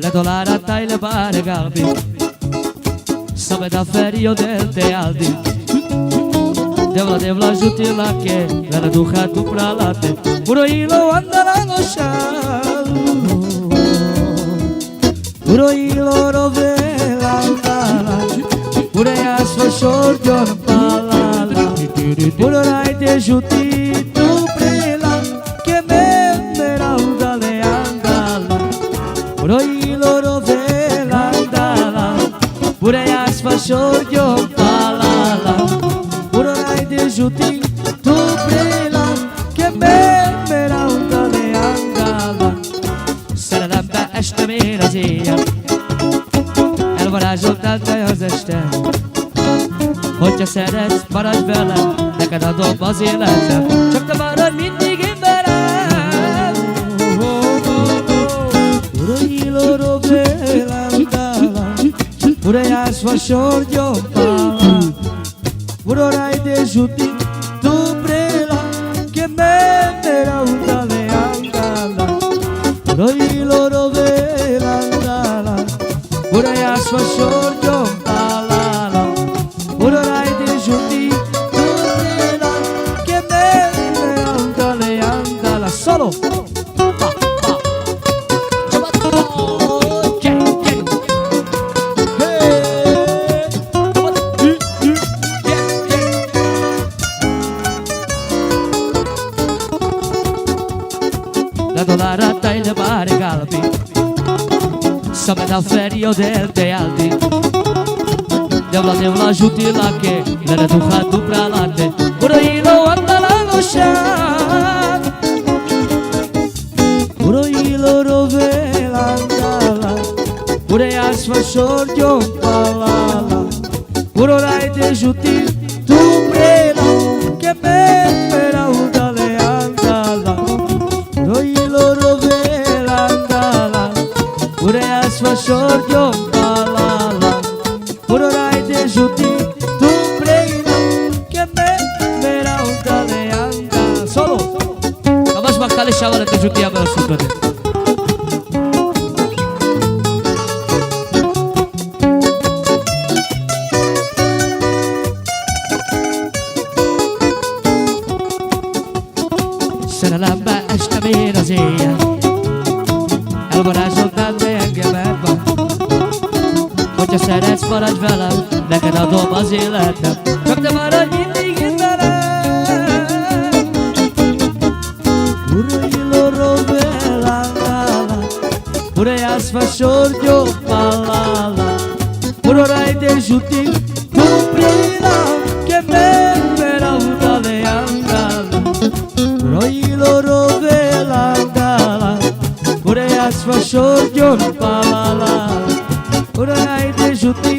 le dolarata e le pare galbi, sabe da ferio del te aldi. Devla juti la che la duha tu pralate, puro ilo andala no chão, puro ilo rovela andala, puro as fashor palala, puro rai te juti tu prela que me merauda le andala, puro ilo rovela andala, puro as fashor palala. Juti tu prela que me merauda le andala. Szerelembe este mérazéje, elvarázsoltál az este. Hogyha szeretsz, maradj velem, neked adom az életem. Csak te maradj mindig én velem. Urai loro velandala, urai asva sorgyon pala, urai de juti tu prela que me merauda le andala. Urai loro velandala, urai asva sorgyon pala, urai de juti tu prela que me merauda le andala. Solo. La dolarata e le pare galbi, sabe da ferio del te aldi. Devla juti la che la duha tu pralate, puro ilo andala no chão, puro ilo rovela andala, puro as fashor palala, puro rai te juti tu prela que me merauda le andala. Pure asfa shorgyon palala, puro rai de juti tu prela que me merauda le anda. Solo. Kavash maktale shavala te juti abel sutade. Szerelembe este mér az éjjel, elvarázsoltál engem ebben. Hogyha szeretsz, maradj velem, neked adom az életem. Csak te maradj mindig itt velem. Urai loro velandala, urai asfa sorgyon palala, urai de juti tu prela que me merauda le andala. Urai loro velandala, urai asfa shorgyon palala, urai de juti